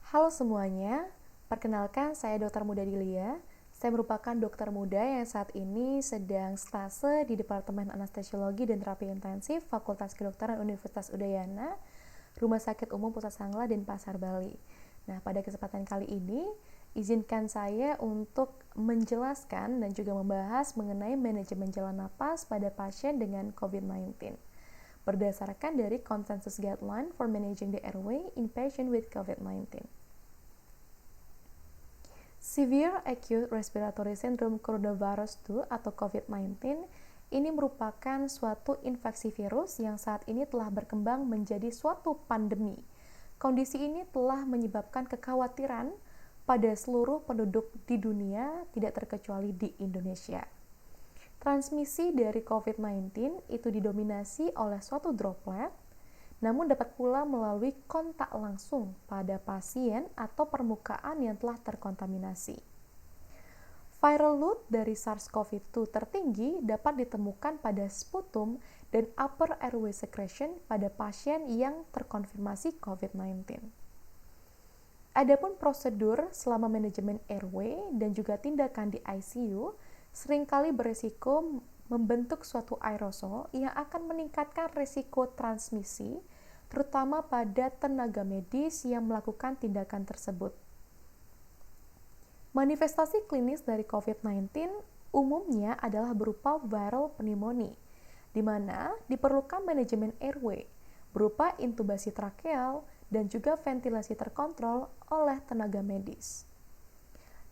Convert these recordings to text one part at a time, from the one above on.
Halo semuanya, perkenalkan saya Dr. Muda Dilia. Saya merupakan dokter muda yang saat ini sedang stase di Departemen Anestesiologi dan Terapi Intensif Fakultas Kedokteran Universitas Udayana, Rumah Sakit Umum Pusat Sangla dan Pasar Bali. Nah, pada kesempatan kali ini, izinkan saya untuk menjelaskan dan juga membahas mengenai manajemen jalan napas pada pasien dengan COVID-19. Berdasarkan dari Consensus Guideline for Managing the Airway in Patient with COVID-19. Severe Acute Respiratory Syndrome Coronavirus 2 atau COVID-19 ini merupakan suatu infeksi virus yang saat ini telah berkembang menjadi suatu pandemi. Kondisi ini telah menyebabkan kekhawatiran pada seluruh penduduk di dunia, tidak terkecuali di Indonesia. Transmisi dari COVID-19 itu didominasi oleh suatu droplet, namun dapat pula melalui kontak langsung pada pasien atau permukaan yang telah terkontaminasi. Viral load dari SARS-CoV-2 tertinggi dapat ditemukan pada sputum dan upper airway secretion pada pasien yang terkonfirmasi COVID-19. Adapun prosedur selama manajemen airway dan juga tindakan di ICU seringkali berisiko membentuk suatu aerosol yang akan meningkatkan risiko transmisi, terutama pada tenaga medis yang melakukan tindakan tersebut. Manifestasi klinis dari COVID-19 umumnya adalah berupa viral pneumonia, di mana diperlukan manajemen airway berupa intubasi trakeal dan juga ventilasi terkontrol oleh tenaga medis.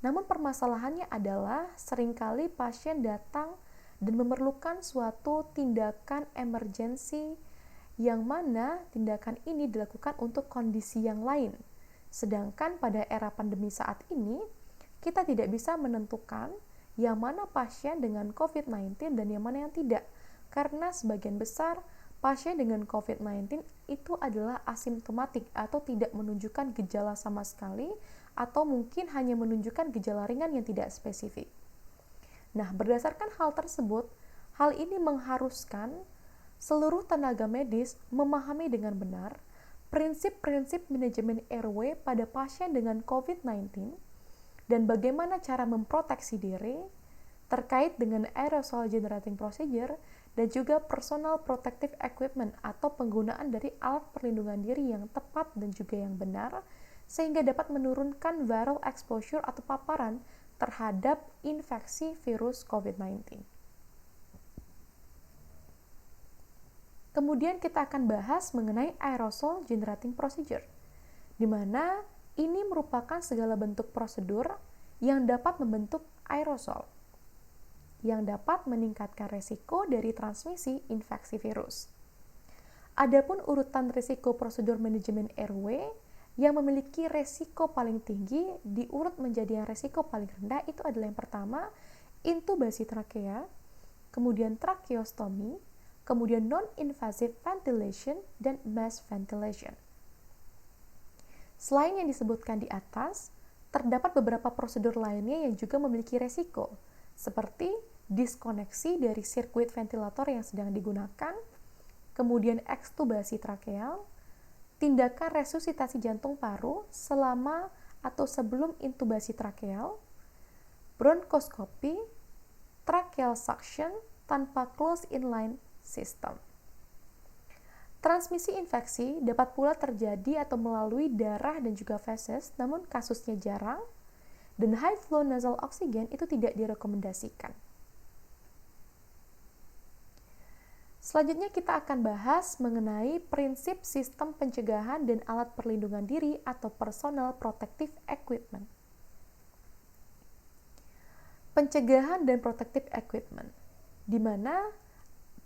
Namun permasalahannya adalah seringkali pasien datang dan memerlukan suatu tindakan emergensi yang mana tindakan ini dilakukan untuk kondisi yang lain. Sedangkan pada era pandemi saat ini, kita tidak bisa menentukan yang mana pasien dengan COVID-19 dan yang mana yang tidak. Karena sebagian besar pasien dengan COVID-19 itu adalah asimptomatik atau tidak menunjukkan gejala sama sekali atau mungkin hanya menunjukkan gejala ringan yang tidak spesifik. Nah, berdasarkan hal tersebut, hal ini mengharuskan seluruh tenaga medis memahami dengan benar prinsip-prinsip manajemen airway pada pasien dengan COVID-19 dan bagaimana cara memproteksi diri terkait dengan aerosol generating procedure dan juga personal protective equipment atau penggunaan dari alat perlindungan diri yang tepat dan juga yang benar sehingga dapat menurunkan viral exposure atau paparan terhadap infeksi virus COVID-19. Kemudian kita akan bahas mengenai aerosol generating procedure, di mana ini merupakan segala bentuk prosedur yang dapat membentuk aerosol, yang dapat meningkatkan risiko dari transmisi infeksi virus. Adapun urutan risiko prosedur manajemen airway yang memiliki resiko paling tinggi diurut menjadi yang resiko paling rendah itu adalah yang pertama, intubasi trakea, kemudian tracheostomy, kemudian non-invasive ventilation, dan mass ventilation. Selain yang disebutkan di atas, terdapat beberapa prosedur lainnya yang juga memiliki resiko, seperti diskoneksi dari sirkuit ventilator yang sedang digunakan, kemudian ekstubasi trakeal, tindakan resusitasi jantung paru selama atau sebelum intubasi trakeal, bronkoskopi, tracheal suction tanpa closed inline system. Transmisi infeksi dapat pula terjadi atau melalui darah dan juga feses, namun kasusnya jarang, dan high flow nasal oxygen itu tidak direkomendasikan. Selanjutnya kita akan bahas mengenai prinsip sistem pencegahan dan alat perlindungan diri atau personal protective equipment. Pencegahan dan protective equipment, di mana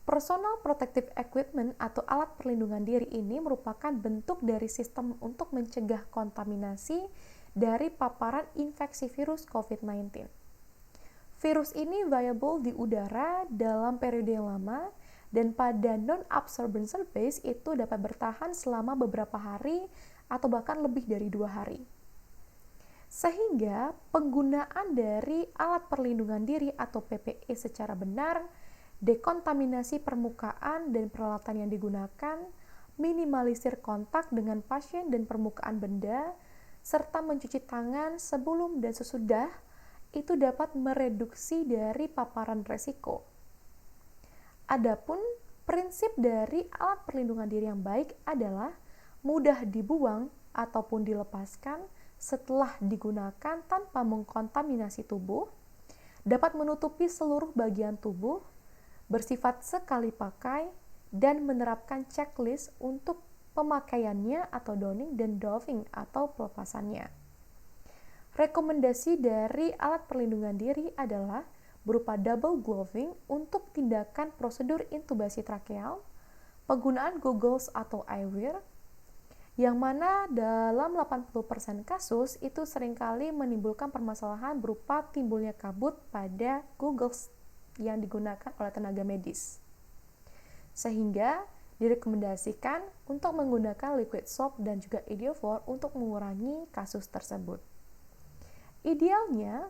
personal protective equipment atau alat perlindungan diri ini merupakan bentuk dari sistem untuk mencegah kontaminasi dari paparan infeksi virus COVID-19. Virus ini viable di udara dalam periode yang lama, dan pada non-absorbent surface itu dapat bertahan selama beberapa hari atau bahkan lebih dari 2 hari. Sehingga penggunaan dari alat perlindungan diri atau PPE secara benar, dekontaminasi permukaan dan peralatan yang digunakan, minimalisir kontak dengan pasien dan permukaan benda, serta mencuci tangan sebelum dan sesudah itu dapat mereduksi dari paparan resiko. Adapun prinsip dari alat perlindungan diri yang baik adalah mudah dibuang ataupun dilepaskan setelah digunakan tanpa mengkontaminasi tubuh, dapat menutupi seluruh bagian tubuh, bersifat sekali pakai, dan menerapkan checklist untuk pemakaiannya atau donning dan doffing atau pelepasannya. Rekomendasi dari alat perlindungan diri adalah berupa double gloving untuk tindakan prosedur intubasi trakeal, penggunaan goggles atau eyewear, yang mana dalam 80% kasus itu seringkali menimbulkan permasalahan berupa timbulnya kabut pada goggles yang digunakan oleh tenaga medis. Sehingga direkomendasikan untuk menggunakan liquid soap dan juga Idiofor untuk mengurangi kasus tersebut. Idealnya,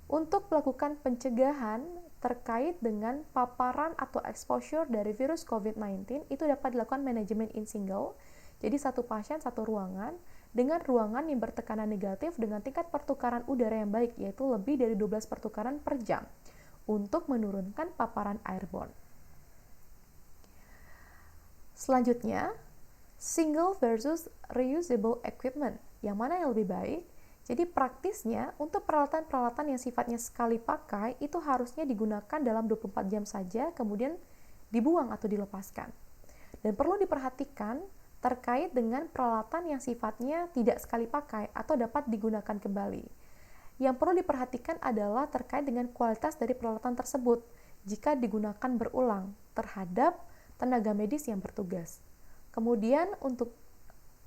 untuk melakukan pencegahan terkait dengan paparan atau exposure dari virus COVID-19 itu dapat dilakukan manajemen in single, jadi satu pasien satu ruangan dengan ruangan yang bertekanan negatif dengan tingkat pertukaran udara yang baik, yaitu lebih dari 12 pertukaran per jam untuk menurunkan paparan airborne. Selanjutnya, single versus reusable equipment. Yang mana yang lebih baik? Jadi praktisnya untuk peralatan-peralatan yang sifatnya sekali pakai itu harusnya digunakan dalam 24 jam saja kemudian dibuang atau dilepaskan. Dan perlu diperhatikan terkait dengan peralatan yang sifatnya tidak sekali pakai atau dapat digunakan kembali. Yang perlu diperhatikan adalah terkait dengan kualitas dari peralatan tersebut jika digunakan berulang terhadap tenaga medis yang bertugas. Kemudian untuk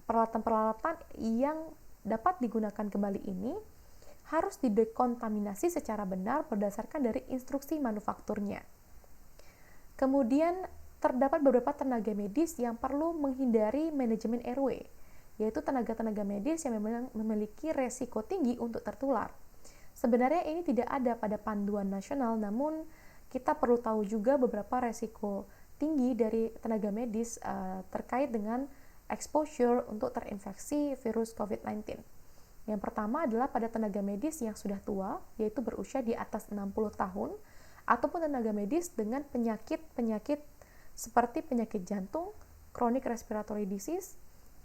peralatan-peralatan yang dapat digunakan kembali ini harus didekontaminasi secara benar berdasarkan dari instruksi manufakturnya. Kemudian terdapat beberapa tenaga medis yang perlu menghindari manajemen airway, yaitu tenaga-tenaga medis yang memang memiliki resiko tinggi untuk tertular. Sebenarnya ini tidak ada pada panduan nasional, namun kita perlu tahu juga beberapa resiko tinggi dari tenaga medis terkait dengan exposure untuk terinfeksi virus COVID-19. Yang pertama adalah pada tenaga medis yang sudah tua, yaitu berusia di atas 60 tahun, ataupun tenaga medis dengan penyakit-penyakit seperti penyakit jantung, chronic respiratory disease,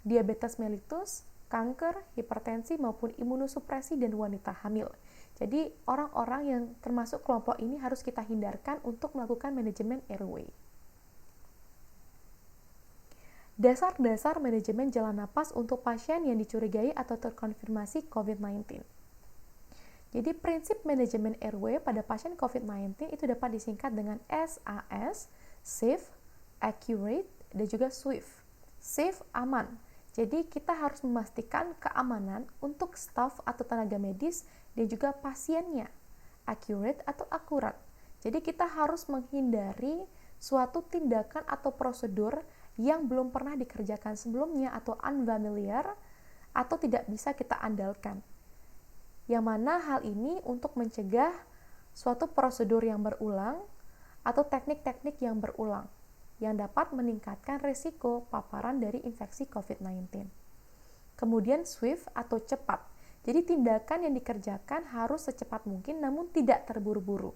diabetes mellitus, kanker, hipertensi, maupun imunosupresi dan wanita hamil. Jadi, orang-orang yang termasuk kelompok ini harus kita hindarkan untuk melakukan manajemen airway. Dasar-dasar manajemen jalan napas untuk pasien yang dicurigai atau terkonfirmasi COVID-19. Jadi prinsip manajemen airway pada pasien COVID-19 itu dapat disingkat dengan SAS, safe, accurate, dan juga swift. Safe, aman. Jadi kita harus memastikan keamanan untuk staf atau tenaga medis dan juga pasiennya. Accurate atau akurat. Jadi kita harus menghindari suatu tindakan atau prosedur yang belum pernah dikerjakan sebelumnya atau unfamiliar atau tidak bisa kita andalkan. Yang mana hal ini untuk mencegah suatu prosedur yang berulang atau teknik-teknik yang berulang yang dapat meningkatkan risiko paparan dari infeksi COVID-19. Kemudian swift atau cepat. Jadi tindakan yang dikerjakan harus secepat mungkin namun tidak terburu-buru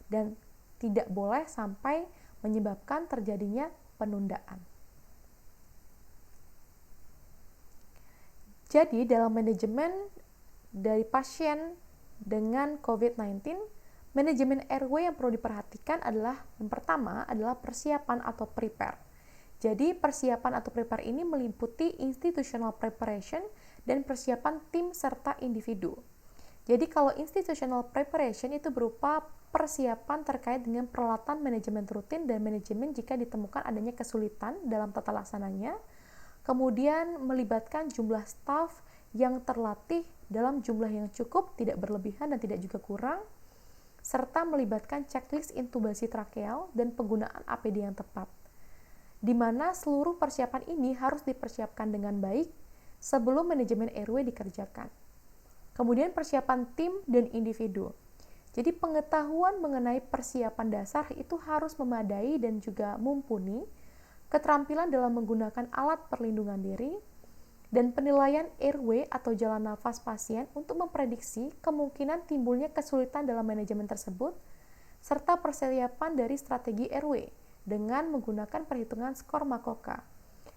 dan tidak boleh sampai menyebabkan terjadinya penundaan. Jadi dalam manajemen dari pasien dengan COVID-19, manajemen airway yang perlu diperhatikan adalah yang pertama adalah persiapan atau prepare. Jadi persiapan atau prepare ini meliputi institutional preparation dan persiapan tim serta individu. Jadi kalau institutional preparation itu berupa persiapan terkait dengan peralatan manajemen rutin dan manajemen jika ditemukan adanya kesulitan dalam tata laksananya. Kemudian melibatkan jumlah staf yang terlatih dalam jumlah yang cukup, tidak berlebihan dan tidak juga kurang, serta melibatkan checklist intubasi trakeal dan penggunaan APD yang tepat. Di mana seluruh persiapan ini harus dipersiapkan dengan baik sebelum manajemen airway dikerjakan. Kemudian persiapan tim dan individu. Jadi pengetahuan mengenai persiapan dasar itu harus memadai dan juga mumpuni, keterampilan dalam menggunakan alat perlindungan diri, dan penilaian airway atau jalan nafas pasien untuk memprediksi kemungkinan timbulnya kesulitan dalam manajemen tersebut, serta persiapan dari strategi airway dengan menggunakan perhitungan skor Makoka.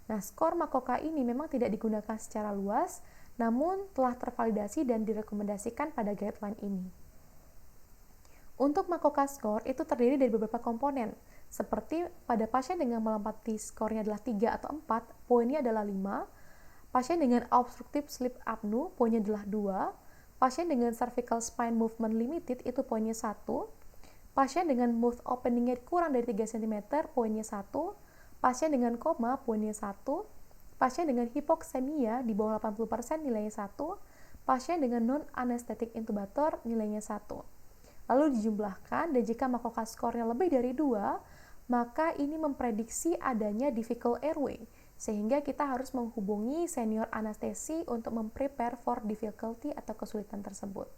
Nah, skor Makoka ini memang tidak digunakan secara luas, namun telah tervalidasi dan direkomendasikan pada guideline ini. Untuk Makoka score itu terdiri dari beberapa komponen, seperti pada pasien dengan melewati skornya adalah 3 atau 4, poinnya adalah 5, pasien dengan obstructive sleep apnea, poinnya adalah 2, pasien dengan cervical spine movement limited, itu poinnya 1, pasien dengan mouth openingnya kurang dari 3 cm, poinnya 1, pasien dengan koma, poinnya 1, pasien dengan hipoksemia di bawah 80% nilainya 1, pasien dengan non-anesthetic intubator nilainya 1. Lalu dijumlahkan, dan jika Makoka skornya lebih dari 2, maka ini memprediksi adanya difficult airway, sehingga kita harus menghubungi senior anestesi untuk memprepare for difficulty atau kesulitan tersebut.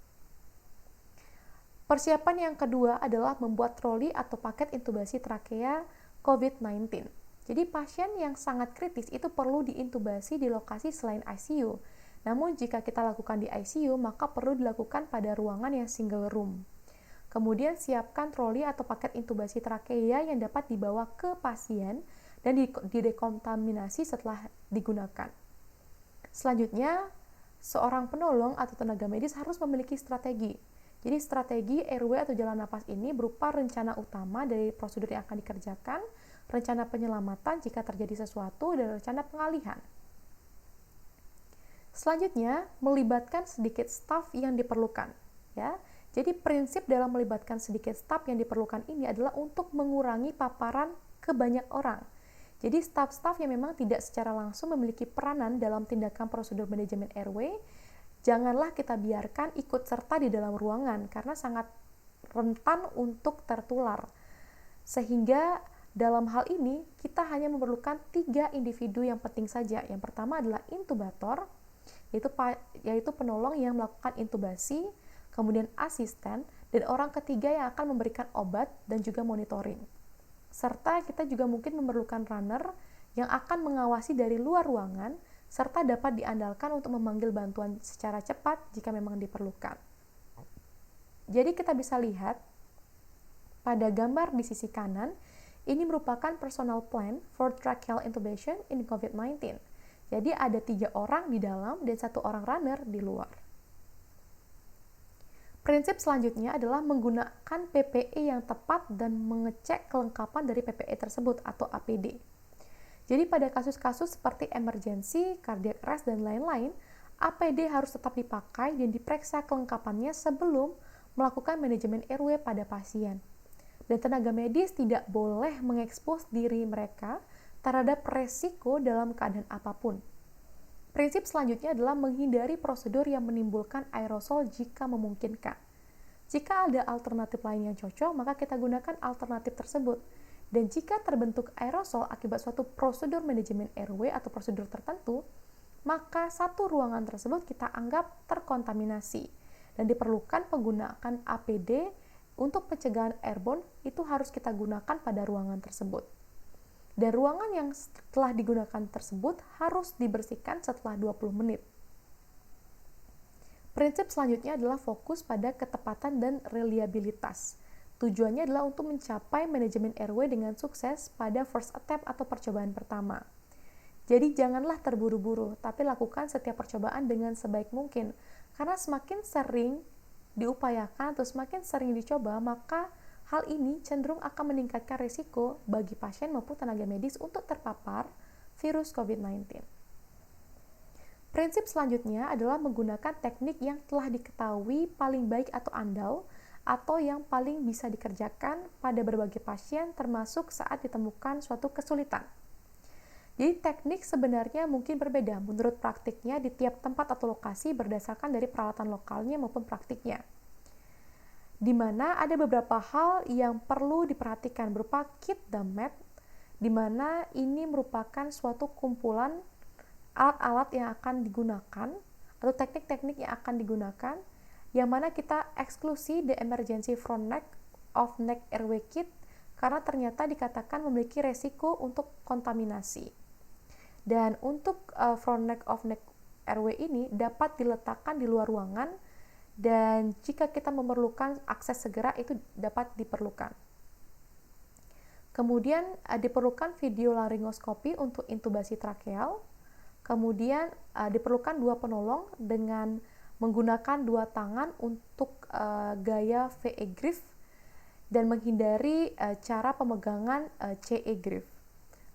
Persiapan yang kedua adalah membuat troli atau paket intubasi trakea COVID-19. Jadi pasien yang sangat kritis itu perlu diintubasi di lokasi selain ICU. Namun jika kita lakukan di ICU, maka perlu dilakukan pada ruangan yang single room. Kemudian siapkan troli atau paket intubasi trakea yang dapat dibawa ke pasien dan didekontaminasi setelah digunakan. Selanjutnya, seorang penolong atau tenaga medis harus memiliki strategi. Jadi strategi airway atau jalan napas ini berupa rencana utama dari prosedur yang akan dikerjakan, rencana penyelamatan jika terjadi sesuatu, dan rencana pengalihan. Selanjutnya, melibatkan sedikit staf yang diperlukan. Ya, jadi prinsip dalam melibatkan sedikit staf yang diperlukan ini adalah untuk mengurangi paparan ke banyak orang. Jadi staf-staf yang memang tidak secara langsung memiliki peranan dalam tindakan prosedur manajemen airway, janganlah kita biarkan ikut serta di dalam ruangan karena sangat rentan untuk tertular. Sehingga dalam hal ini kita hanya memerlukan 3 individu yang penting saja. Yang pertama adalah intubator, yaitu penolong yang melakukan intubasi, kemudian asisten, dan orang ketiga yang akan memberikan obat dan juga monitoring. Serta kita juga mungkin memerlukan runner yang akan mengawasi dari luar ruangan, serta dapat diandalkan untuk memanggil bantuan secara cepat jika memang diperlukan. Jadi kita bisa lihat pada gambar di sisi kanan, ini merupakan personal plan for tracheal intubation in COVID-19. Jadi ada 3 orang di dalam dan 1 orang runner di luar. Prinsip selanjutnya adalah menggunakan PPE yang tepat dan mengecek kelengkapan dari PPE tersebut atau APD. Jadi pada kasus-kasus seperti emergency, cardiac arrest, dan lain-lain, APD harus tetap dipakai dan diperiksa kelengkapannya sebelum melakukan manajemen airway pada pasien. Dan tenaga medis tidak boleh mengekspos diri mereka terhadap resiko dalam keadaan apapun. Prinsip selanjutnya adalah menghindari prosedur yang menimbulkan aerosol jika memungkinkan. Jika ada alternatif lain yang cocok, maka kita gunakan alternatif tersebut. Dan jika terbentuk aerosol akibat suatu prosedur manajemen airway atau prosedur tertentu, maka satu ruangan tersebut kita anggap terkontaminasi. Dan diperlukan penggunaan APD untuk pencegahan airborne itu harus kita gunakan pada ruangan tersebut. Dan ruangan yang telah digunakan tersebut harus dibersihkan setelah 20 menit. Prinsip selanjutnya adalah fokus pada ketepatan dan reliabilitas. Tujuannya adalah untuk mencapai manajemen airway dengan sukses pada first attempt atau percobaan pertama. Jadi janganlah terburu-buru, tapi lakukan setiap percobaan dengan sebaik mungkin. Karena semakin sering diupayakan atau semakin sering dicoba, maka hal ini cenderung akan meningkatkan risiko bagi pasien maupun tenaga medis untuk terpapar virus COVID-19. Prinsip selanjutnya adalah menggunakan teknik yang telah diketahui paling baik atau andal, atau yang paling bisa dikerjakan pada berbagai pasien termasuk saat ditemukan suatu kesulitan. Jadi teknik sebenarnya mungkin berbeda menurut praktiknya di tiap tempat atau lokasi berdasarkan dari peralatan lokalnya maupun praktiknya. Di mana ada beberapa hal yang perlu diperhatikan berupa kit dan mat, di mana ini merupakan suatu kumpulan alat-alat yang akan digunakan atau teknik-teknik yang akan digunakan, yang mana kita eksklusi the emergency front neck of neck airway kit karena ternyata dikatakan memiliki resiko untuk kontaminasi. Dan untuk front neck of neck airway ini dapat diletakkan di luar ruangan, dan jika kita memerlukan akses segera itu dapat diperlukan. Kemudian diperlukan video laryngoskopi untuk intubasi trakeal. Kemudian diperlukan 2 penolong dengan menggunakan 2 tangan untuk gaya VE grip dan menghindari cara pemegangan CE grip.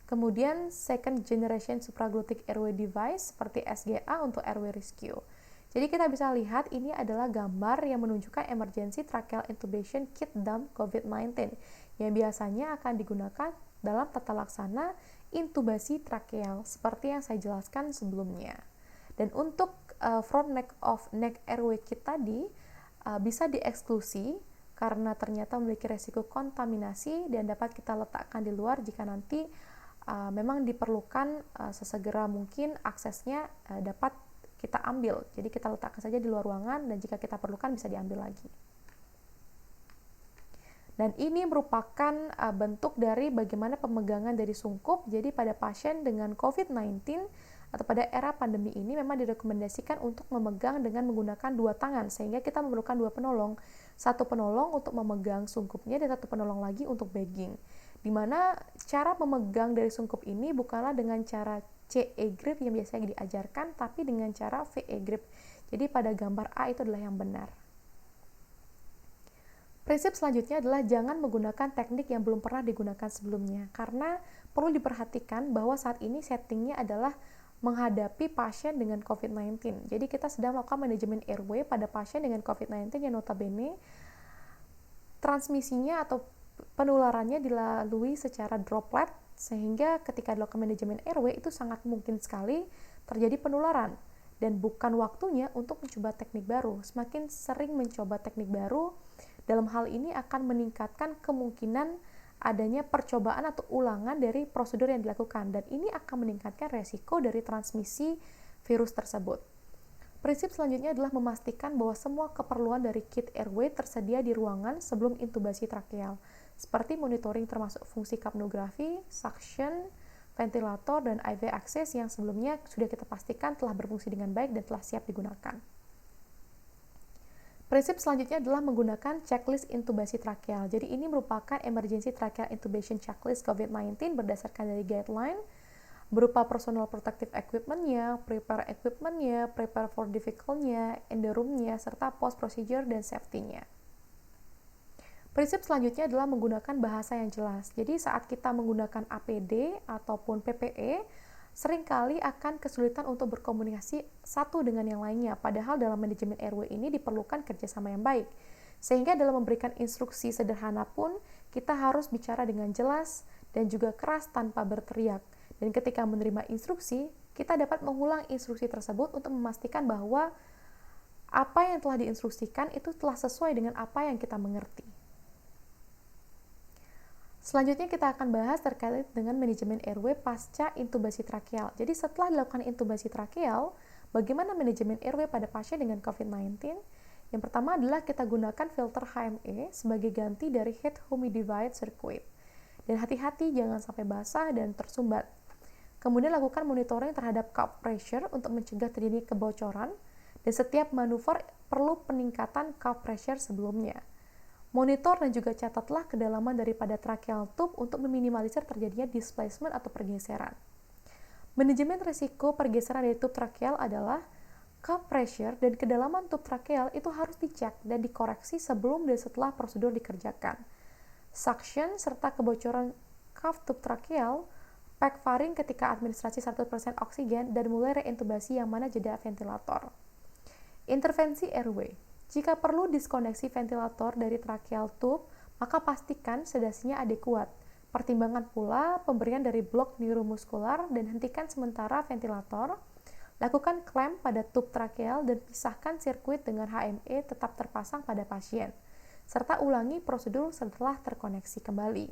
Kemudian second generation supraglottic airway device seperti SGA untuk airway rescue. Jadi kita bisa lihat ini adalah gambar yang menunjukkan emergency tracheal intubation kit dump COVID-19 yang biasanya akan digunakan dalam tata laksana intubasi trakeal seperti yang saya jelaskan sebelumnya. Dan untuk front neck of neck airway kit tadi bisa dieksklusi karena ternyata memiliki resiko kontaminasi dan dapat kita letakkan di luar jika nanti memang diperlukan sesegera mungkin aksesnya dapat kita ambil. Jadi kita letakkan saja di luar ruangan dan jika kita perlukan bisa diambil lagi. Dan ini merupakan bentuk dari bagaimana pemegangan dari sungkup. Jadi pada pasien dengan COVID-19 atau pada era pandemi ini memang direkomendasikan untuk memegang dengan menggunakan 2 tangan sehingga kita memerlukan 2 penolong. 1 penolong untuk memegang sungkupnya dan 1 penolong lagi untuk bagging. Di mana cara memegang dari sungkup ini bukanlah dengan cara CE grip yang biasanya diajarkan, tapi dengan cara VE grip. Jadi pada gambar A itu adalah yang benar. Prinsip selanjutnya adalah jangan menggunakan teknik yang belum pernah digunakan sebelumnya, karena perlu diperhatikan bahwa saat ini settingnya adalah menghadapi pasien dengan COVID-19. Jadi kita sedang melakukan manajemen airway pada pasien dengan COVID-19 yang notabene transmisinya atau penularannya dilalui secara droplet, sehingga ketika dilakukan manajemen airway itu sangat mungkin sekali terjadi penularan dan bukan waktunya untuk mencoba teknik baru. Semakin sering mencoba teknik baru dalam hal ini akan meningkatkan kemungkinan adanya percobaan atau ulangan dari prosedur yang dilakukan, dan ini akan meningkatkan resiko dari transmisi virus tersebut. Prinsip selanjutnya adalah memastikan bahwa semua keperluan dari kit airway tersedia di ruangan sebelum intubasi trakeal, seperti monitoring termasuk fungsi kapnografi, suction, ventilator, dan IV access yang sebelumnya sudah kita pastikan telah berfungsi dengan baik dan telah siap digunakan. Prinsip selanjutnya adalah menggunakan checklist intubasi trakeal. Jadi ini merupakan emergency tracheal intubation checklist COVID-19 berdasarkan dari guideline berupa personal protective equipment-nya, prepare for the vehicle-nya, in the room-nya, serta post procedure dan safety-nya. Prinsip selanjutnya adalah menggunakan bahasa yang jelas. Jadi saat kita menggunakan APD ataupun PPE, seringkali akan kesulitan untuk berkomunikasi satu dengan yang lainnya, padahal dalam manajemen airway ini diperlukan kerjasama yang baik. Sehingga dalam memberikan instruksi sederhana pun, kita harus bicara dengan jelas dan juga keras tanpa berteriak. Dan ketika menerima instruksi, kita dapat mengulang instruksi tersebut untuk memastikan bahwa apa yang telah diinstruksikan itu telah sesuai dengan apa yang kita mengerti. Selanjutnya kita akan bahas terkait dengan manajemen airway pasca intubasi trakeal. Jadi setelah dilakukan intubasi trakeal, bagaimana manajemen airway pada pasien dengan COVID-19? Yang pertama adalah kita gunakan filter HME sebagai ganti dari head humidified circuit. Dan hati-hati jangan sampai basah dan tersumbat. Kemudian lakukan monitoring terhadap cuff pressure untuk mencegah terjadi kebocoran, dan setiap manuver perlu peningkatan cuff pressure sebelumnya. Monitor dan juga catatlah kedalaman daripada tracheal tube untuk meminimalisir terjadinya displacement atau pergeseran. Manajemen risiko pergeseran dari tube tracheal adalah cuff pressure dan kedalaman tube tracheal itu harus dicek dan dikoreksi sebelum dan setelah prosedur dikerjakan. Suction serta kebocoran cuff tube tracheal, pack faring ketika administrasi 100% oksigen, dan mulai reintubasi yang mana jeda ventilator. Intervensi airway. Jika perlu diskoneksi ventilator dari tracheal tube, maka pastikan sedasinya adekuat. Pertimbangan pula pemberian dari blok neuromuskular dan hentikan sementara ventilator. Lakukan clamp pada tube tracheal dan pisahkan sirkuit dengan HME tetap terpasang pada pasien. Serta ulangi prosedur setelah terkoneksi kembali.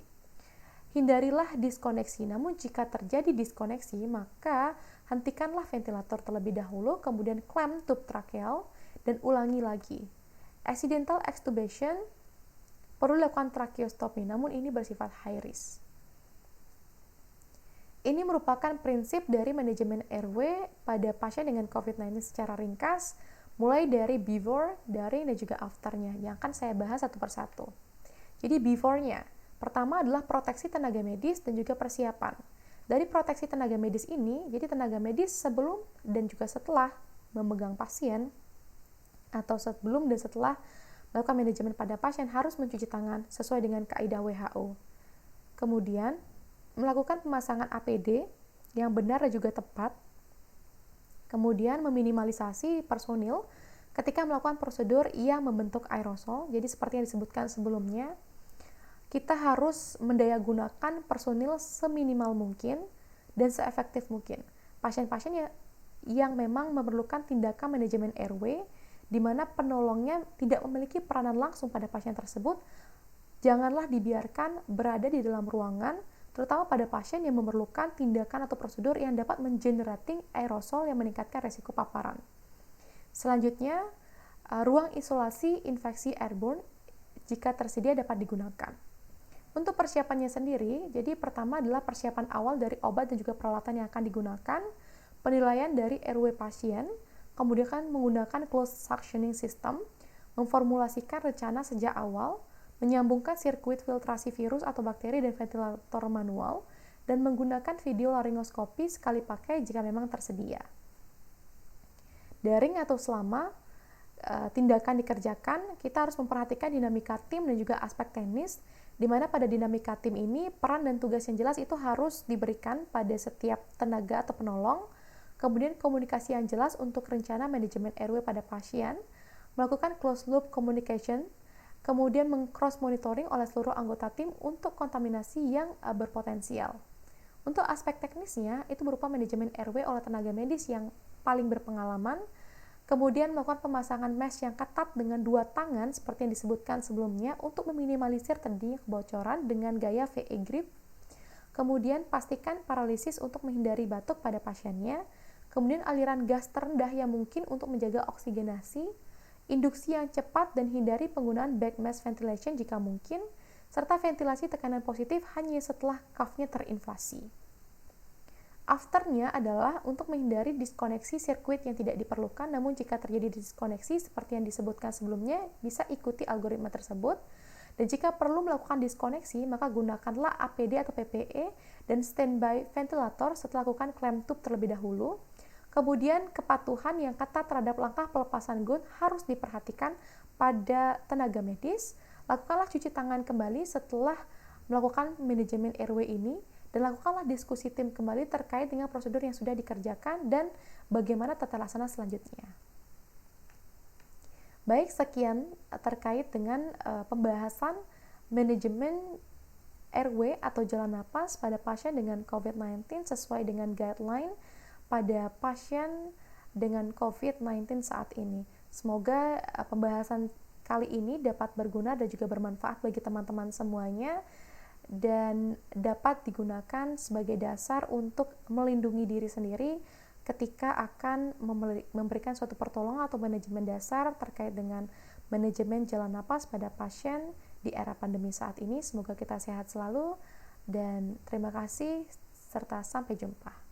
Hindarilah diskoneksi, namun jika terjadi diskoneksi, maka hentikanlah ventilator terlebih dahulu, kemudian clamp tube tracheal, dan ulangi lagi. Accidental extubation perlu dilakukan tracheostomy, namun ini bersifat high risk. Ini merupakan prinsip dari manajemen airway pada pasien dengan COVID-19 secara ringkas, mulai dari before, during, dan juga after-nya, yang akan saya bahas satu persatu. Jadi before-nya, pertama adalah proteksi tenaga medis dan juga persiapan. Dari proteksi tenaga medis ini, jadi tenaga medis sebelum dan juga setelah memegang pasien, atau sebelum dan setelah melakukan manajemen pada pasien harus mencuci tangan sesuai dengan kaidah WHO. Kemudian, melakukan pemasangan APD yang benar dan juga tepat. Kemudian meminimalisasi personil ketika melakukan prosedur yang membentuk aerosol. Jadi seperti yang disebutkan sebelumnya, kita harus mendayagunakan personil seminimal mungkin dan seefektif mungkin. Pasien-pasien yang memang memerlukan tindakan manajemen airway, di mana penolongnya tidak memiliki peranan langsung pada pasien tersebut, janganlah dibiarkan berada di dalam ruangan, terutama pada pasien yang memerlukan tindakan atau prosedur yang dapat mengenerating aerosol yang meningkatkan resiko paparan. Selanjutnya, ruang isolasi infeksi airborne jika tersedia dapat digunakan. Untuk persiapannya sendiri, jadi pertama adalah persiapan awal dari obat dan juga peralatan yang akan digunakan, penilaian dari airway pasien, kemudian kan menggunakan closed suctioning system, memformulasikan rencana sejak awal, menyambungkan sirkuit filtrasi virus atau bakteri dan ventilator manual, dan menggunakan video laryngoskopi sekali pakai jika memang tersedia. Daring atau selama tindakan dikerjakan, kita harus memperhatikan dinamika tim dan juga aspek teknis, di mana pada dinamika tim ini peran dan tugas yang jelas itu harus diberikan pada setiap tenaga atau penolong, kemudian komunikasi yang jelas untuk rencana manajemen airway pada pasien, melakukan closed loop communication, kemudian meng-cross monitoring oleh seluruh anggota tim untuk kontaminasi yang berpotensial. Untuk aspek teknisnya, itu berupa manajemen airway oleh tenaga medis yang paling berpengalaman, kemudian melakukan pemasangan mesh yang ketat dengan 2 tangan seperti yang disebutkan sebelumnya untuk meminimalisir terjadinya kebocoran dengan gaya VE grip, kemudian pastikan paralisis untuk menghindari batuk pada pasiennya, kemudian aliran gas terendah yang mungkin untuk menjaga oksigenasi, induksi yang cepat dan hindari penggunaan back mask ventilation jika mungkin, serta ventilasi tekanan positif hanya setelah cuff-nya terinflasi. After-nya adalah untuk menghindari diskoneksi sirkuit yang tidak diperlukan, namun jika terjadi diskoneksi seperti yang disebutkan sebelumnya, bisa ikuti algoritma tersebut, dan jika perlu melakukan diskoneksi, maka gunakanlah APD atau PPE dan standby ventilator setelah lakukan clamp tube terlebih dahulu. Kemudian kepatuhan yang ketat terhadap langkah pelepasan gown harus diperhatikan pada tenaga medis. Lakukanlah cuci tangan kembali setelah melakukan manajemen airway ini, dan lakukanlah diskusi tim kembali terkait dengan prosedur yang sudah dikerjakan dan bagaimana tata laksana selanjutnya. Baik, sekian terkait dengan pembahasan manajemen airway atau jalan napas pada pasien dengan COVID-19 sesuai dengan guideline pada pasien dengan COVID-19 saat ini. Semoga pembahasan kali ini dapat berguna dan juga bermanfaat bagi teman-teman semuanya dan dapat digunakan sebagai dasar untuk melindungi diri sendiri ketika akan memberikan suatu pertolongan atau manajemen dasar terkait dengan manajemen jalan napas pada pasien di era pandemi saat ini. Semoga kita sehat selalu dan terima kasih serta sampai jumpa.